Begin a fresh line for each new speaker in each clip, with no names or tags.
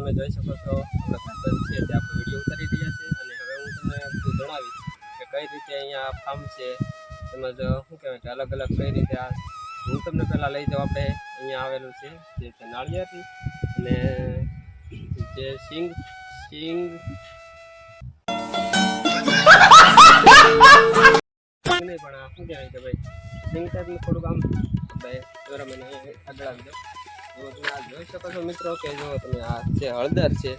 તમે જોઈ શકો છો આપણા ભાઈબંધ છે તે આપણો વિડીયો ઉતારી રહ્યા છે અને હવે હું તમને બધું જણાવીશ કે કઈ રીતે અહીંયા ફાર્મ છે તેમજ શું કહેવાય કે અલગ અલગ કઈ રીતે આ હું તમને પહેલાં લઈ જાઉં આપણે અહીંયા આવેલું છે જે છે નાળિયેરી અને જે સિંગ નહીં પણ આ શું કહેવાય કે ભાઈ સિંગ ટાઈપનું થોડુંક આમ આપણે ગરમ એને આગળ આવી જાઓ. જો તમે આ જોઈ શકો છો મિત્રો કે જો તમે આ જે હળદર છે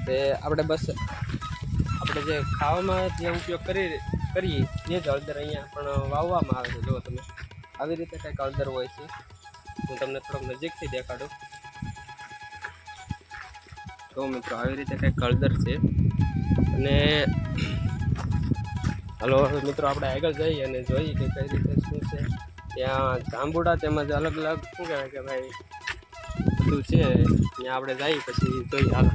તે આપણે બસ આપણે જે ખાવામાં જે ઉપયોગ કરીએ એ જ હળદર અહીંયા પણ વાવવામાં આવે છે. જો તમે આવી રીતે કંઈક હળદર હોય છે. હું તમને થોડોક નજીકથી દેખાડું. તો મિત્રો આવી રીતે કંઈક હળદર છે અને હાલો મિત્રો આપણે આગળ જઈએ અને જોઈએ કે કઈ રીતે શું છે. ત્યાં જાંબુડા તેમજ અલગ અલગ શું કહેવાય કે ભાઈ બધું છે ત્યાં આપણે જઈએ પછી જોઈએ. હાલ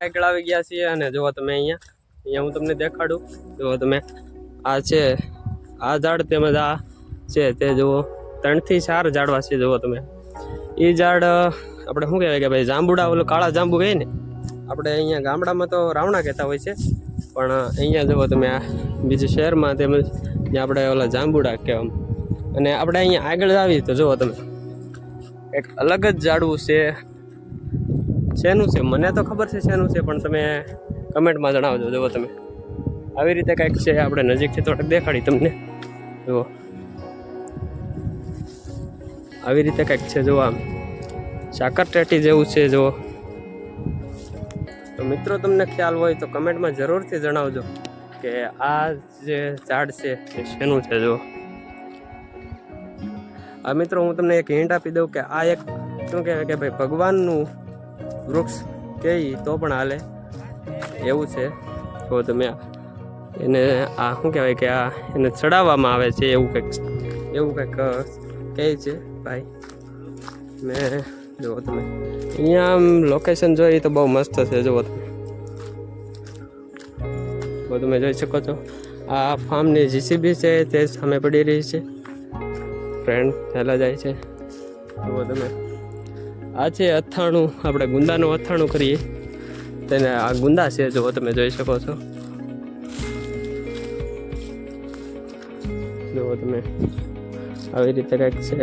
આગળ આવી ગયા છીએ અને જુઓ તમે અહીંયા હું તમને દેખાડું. જુઓ તમે આ છે આ ઝાડ તેમજ આ છે તે જુઓ 3 થી 4 ઝાડવા છે. જુઓ તમે એ ઝાડ આપણે શું કહેવાય કે ભાઈ જાંબુડા ઓલું કાળા જાંબુ કહે ને આપણે અહીંયા ગામડામાં તો રાવણા કહેતા હોય છે પણ અહીંયા જુઓ તમે આ બીજું શહેરમાં તેમજ ત્યાં આપણે ઓલા જાંબુડા કહેવામાં. અને આપણે અહીંયા આગળ આવી તો જુઓ તમે એક અલગ જ ઝાડવું છે. શેનું છે મને તો ખબર છે શેનું છે પણ તમે કમેન્ટમાં જણાવજો. જુઓ તમે આવી રીતે કંઈક છે. આપણે નજીકથી થોડાક દેખાડી તમને. જુઓ આવી રીતે કંઈક છે. જુઓ આમ સાકર ટેટી જેવું છે. જુઓ તો મિત્રો તમને ખ્યાલ હોય તો કમેન્ટમાં જરૂરથી જણાવજો કે આ જે ઝાડ છે એ શેનું છે. જુઓ આ મિત્રો હું તમને એક હિન્ટ આપી દઉં કે આ એક શું કહેવાય કે ભાઈ ભગવાનનું વૃક્ષ કહે તો પણ હાલે એવું છે. તો તમે એને આ શું કહેવાય કે આ એને ચડાવવામાં આવે છે એવું કંઈક કહે છે ભાઈ. મેં જુઓ તમે અહીંયા આમ લોકેશન જોઈ તો બહુ મસ્ત છે. જુઓ તમે જોઈ શકો છો આ ફાર્મની જીસીબી છે તે સામે પડી રહી છે. ફ્રેન્ડ ચાલા જાય છે. જુઓ તમે આ છે અથાણું. આપણે ગુંદાનું અથાણું કરીએ તેને આ ગુંદા છે. જુઓ તમે જોઈ શકો છો. જુઓ તમે આવી રીતે કંઈક છે.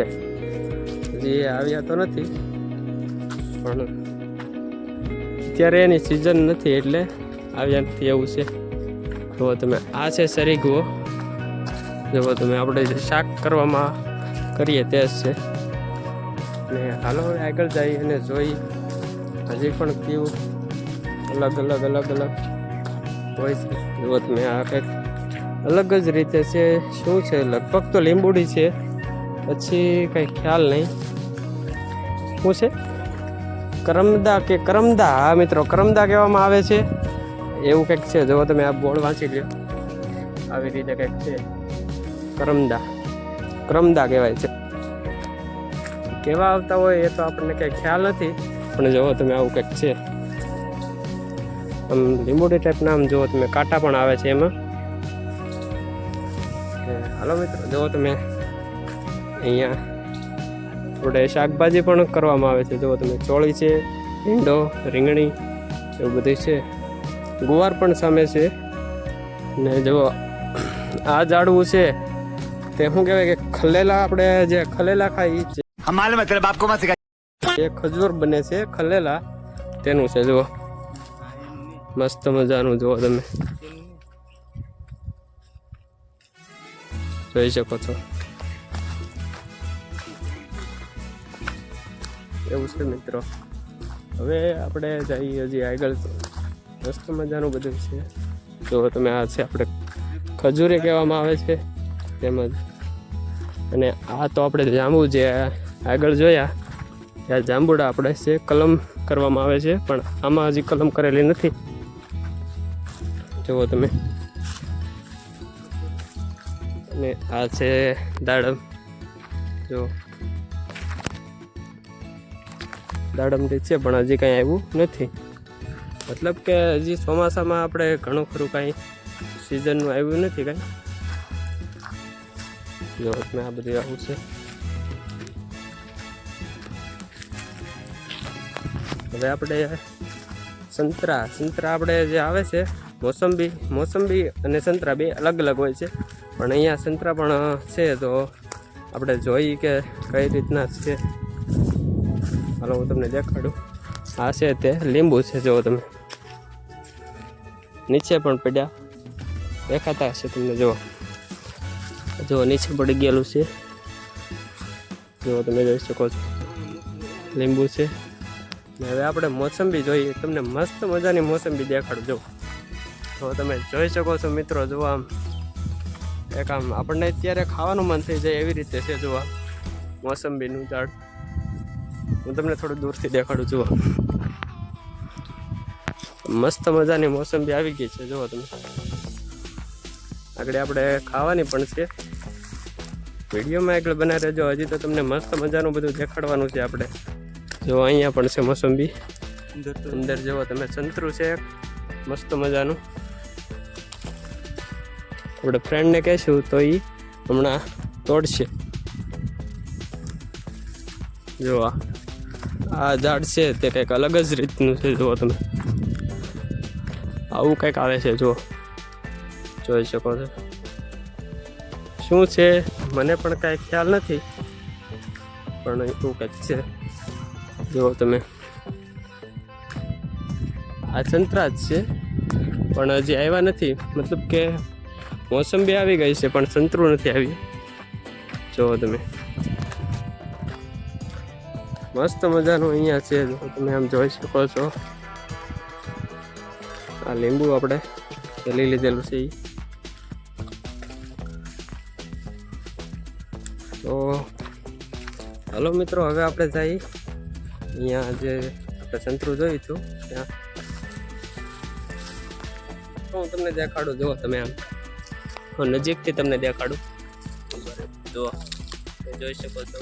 હજી આવ્યા તો નથી પણ અત્યારે એની સિઝન નથી એટલે આવ્યા નથી એવું છે. જુઓ તમે આ છે સરીગવો. જુઓ તમે આપણે જે શાક કરવામાં કરીએ તે જ છે. અને હાલો આગળ જઈએ અને જોઈ હજી પણ કેવું અલગ અલગ હોય છે. જુઓ તમે આ કંઈક અલગ જ રીતે છે. શું છે લગભગ તો લીંબુડી છે પછી કંઈ ખ્યાલ નહીં શું છે. કરમદા હા મિત્રો કરમદા કહેવામાં આવે છે એવું કંઈક છે. જુઓ તમે આ બોર્ડ વાંચી લ્યો. આવી રીતે કંઈક છે. કરમદા કહેવાય છે. કેવા આવતા હોય એ તો આપણને કંઈ ખ્યાલ નથી પણ જુઓ તમે આવું કંઈક છે. આમ લીંબુડી ટાઈપના આમ જુઓ તમે કાંટા પણ આવે છે એમાં. હાલો મિત્રો જુઓ તમે અહીંયા થોડે શાકભાજી પણ કરવામાં આવે છે. જુઓ તમે ચોળી છે, ભીંડો, રીંગણી એવું બધું છે. ગુવાર પણ સામે છે. ને જુઓ આ ઝાડવું છે તે શું કહેવાય કે ખલેલા આપણે જે ખલેલા ખાઈ છે એ ખજૂર બને છે ખલેલા તેનું છે. જુઓ મસ્ત મજાનું જુઓ તમે જોઈ શકો છો એવું છે મિત્રો. હવે આપણે જઈએ હજી આગળ તો મસ્ત મજાનું બધું છે. જુઓ તમે આ છે આપણે ખજૂરી કહેવામાં આવે છે તેમજ અને આ તો આપણે જાંબુ જે આગળ જોયા ત્યાં જાંબુડા આપણે છે કલમ કરવામાં આવે છે પણ આમાં હજી કલમ કરેલી નથી. જુઓ તમે અને આ છે દાડમ. જો દાડમડી છે પણ હજી કાંઈ આવ્યું નથી. મતલબ કે હજી ચોમાસામાં આપણે ઘણું ખરું કાંઈ સિઝનનું આવ્યું નથી કાંઈ. જો તમે આ બધું આવું છે. હવે આપણે સંતરા આપણે જે આવે છે મોસંબી અને સંતરા બે અલગ અલગ હોય છે, પણ અહીંયા સંતરા પણ છે. તો આપણે જોઈ કે કઈ રીતના છે. હાલો હું તમને દેખાડું. આ છે તે લીંબુ છે. જો તમે નીચે પણ પડ્યા દેખાતા હશે તમને. જો નીચે પડી ગયેલું છે. જો તમે જોઈ શકો છો લીંબુ છે. હવે આપણે મોસંબી જોઈએ. તમને મસ્ત મજાની મોસંબી દેખાડજો. તો તમે જોઈ શકો છો મિત્રો. જો આમ એક આમ આપણને અત્યારે ખાવાનું મન થઈ જાય એવી રીતે છે. જો આ મોસંબીનું ઝાડ હું તમને થોડું દૂરથી દેખાડું. જુઓ મસ્ત મજાની મોસંબી આવી ગઈ છે. જુઓ તમે આગળ આપણે ખાવાની પણ છે. વિડીયોમાં આગળ બનાવી રહેજો. હજી તો તમને મસ્ત મજાનું બધું દેખાડવાનું છે આપણે. જો અહીંયા પણ છે મોસંબી. અંદર જુઓ તમે સંતરું છે મસ્ત મજાનું. આપણે ફ્રેન્ડને કહેશું તો એ હમણાં તોડશે. જો આ ઝાડ છે તે કંઈક અલગ જ રીતનું છે. જુઓ તમે આવું કંઈક આવે છે. જો જોઈ શકો છો. શું છે મને પણ કાંઈ ખ્યાલ નથી, પણ એવું કંઈક છે. જુઓ તમે આ સંતરા જ છે, પણ હજી આવ્યા નથી. મતલબ કે મોસંબી આવી ગઈ છે પણ સંતરું નથી આવ્યું. જુઓ તમે મસ્ત મજાનું અહીંયા છે. જો તમે આમ જોઈ શકો છો. આ લીંબુ આપણે લઈ લીધેલું છે. તો હાલો મિત્રો, હવે આપણે જઈએ અહીંયા જે આપણે સંતરું જોયું હતું ત્યાં. હું તમને દેખાડું. જુઓ તમે આમ હું નજીકથી તમને દેખાડું. જુઓ જોઈ શકો છો.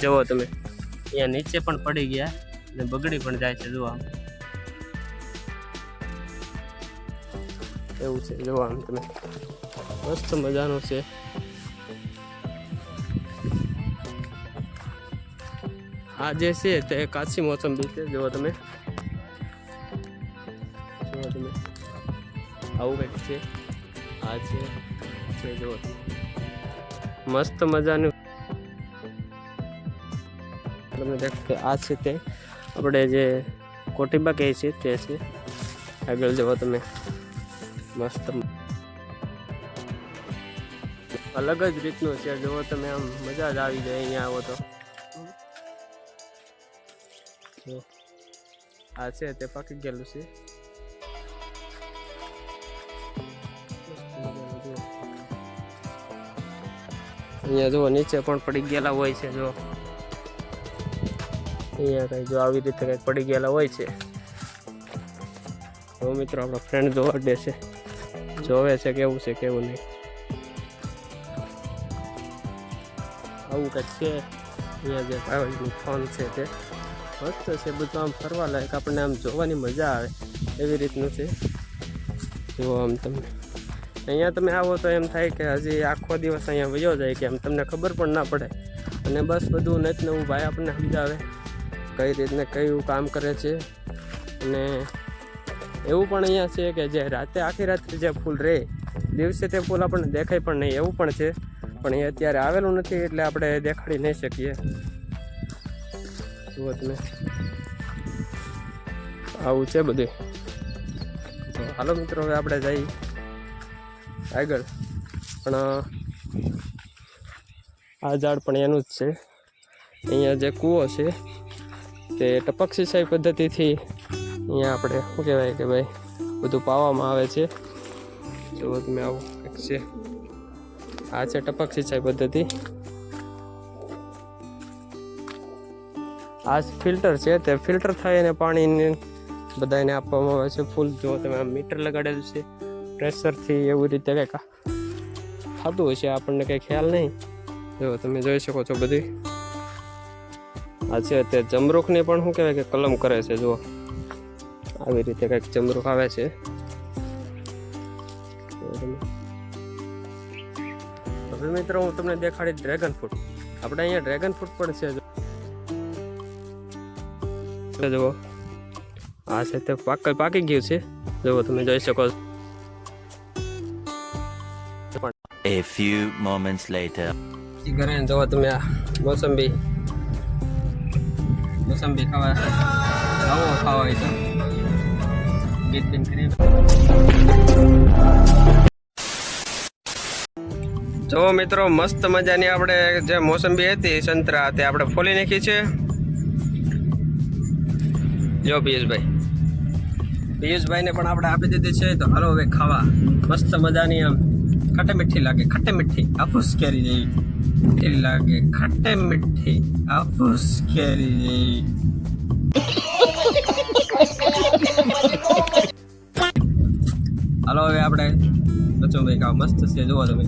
જુઓ તમે અહીંયા નીચે પણ પડી ગયા ને બગડી પણ જાય છે. જુઓ આમ એવું છે. જુઓ આમ તમે મસ્ત મજાનું છે. આ જે છે તે કાચી મોસંબી છે. જુઓ તમે આવું કંઈક છે. આ છે જુઓ મસ્ત મજાનું તમે દેખો. આ છે તે આપણે જે કોટીબા કહે છે તે છે. આગળ જુઓ તમે મસ્ત અલગ જ રીતનું છે. જુઓ તમે આમ મજા જ આવી જાય અહીંયા આવો તો. આ છે તે પાકી ગયેલું છે. અહીંયા જુઓ નીચે પણ પડી ગયેલા હોય છે. જો અહીંયા કઈ જો આવી રીતે કંઈક પડી ગયેલા હોય છે. તો મિત્રો આપણો ફ્રેન્ડ જોવા દે છે, જોવે છે કેવું છે કેવું નહીં. આવું કંઈક છે. અહીંયા જે કાગળનું ફોન છે તે મસ્ત છે. બધું આમ ફરવા લાયક આપણને આમ જોવાની મજા આવે એવી રીતનું છે. જુઓ આમ તમને અહીંયા તમે આવો તો એમ થાય કે હજી આખો દિવસ અહીંયા વયો જાય કે એમ તમને ખબર પણ ના પડે. અને બસ બધું નત નવું ભાઈ આપણને સમજાવે કઈ રીતને કયું કામ કરે છે. અને એવું પણ અહીંયા છે કે જે રાતે આખી રાત જે ફૂલ રહે દિવસે તે ફૂલ આપણને દેખાય પણ નહીં એવું પણ છે. પણ એ અત્યારે આવેલું નથી એટલે આપણે દેખાડી નહીં શકીએ. જુઓ તમે આવું છે બધું. તો હાલો મિત્રો હવે આપણે જઈએ આગળ. પણ આ ઝાડ પણ એનું જ છે. અહીંયા જે કૂવો છે તે ટપક સિંચાઈ પદ્ધતિથી અહીંયા આપણે શું કહેવાય કે ભાઈ બધું પાવામાં આવે છે. જુઓ તમે આવું કંઈક છે. આ છે ટપક સિંચાઈ પદ્ધતિ. આ ફિલ્ટર છે તે ફિલ્ટર થાય અને પાણીને બધાને આપવામાં આવે છે ફૂલ. જો તમે આ મીટર લગાડેલું છે પ્રેશરથી એવું રીતે કંઈક થતું હોય છે આપણને કંઈ ખ્યાલ નહીં. જો તમે જોઈ શકો છો બધી. આ છે તે જમરૂખને પણ શું કહેવાય કે કલમ કરે છે. જુઓ આવી રીતે કંઈક ચમરું આવે છે. હવે મિત્રો હું તમને દેખાડી ડ્રેગન ફ્રૂટ. આપણે અહીંયા ડ્રેગન ફ્રૂટ પણ છે. જુઓ આ છે તે પાકી ગયું છે. જુઓ તમે જોઈ શકો છો.
A few moments later.
ઘરે જુઓ તમે આ મોસંબી ખાવા હોય તો ગીત બિન કરી. જો મિત્રો મસ્ત મજાની આપણે જે મોસંબી હતી સંતરા તે આપણે ફોલી નાખી છે. જો પિયુષભાઈને પણ આપણે આપી દીધી છે. તો હાલો હવે ખાવા. મસ્ત મજાની આમ ખટ્ટી મીઠી લાગે, ખટ્ટી મીઠી આફૂસ કેરી જેવી મીઠી લાગે, ખટ્ટી મીઠી આફૂસ કેરી જેવી. હાલો હવે આપણે બચો ભાઈ ખાવા. મસ્ત છે જુઓ તમે.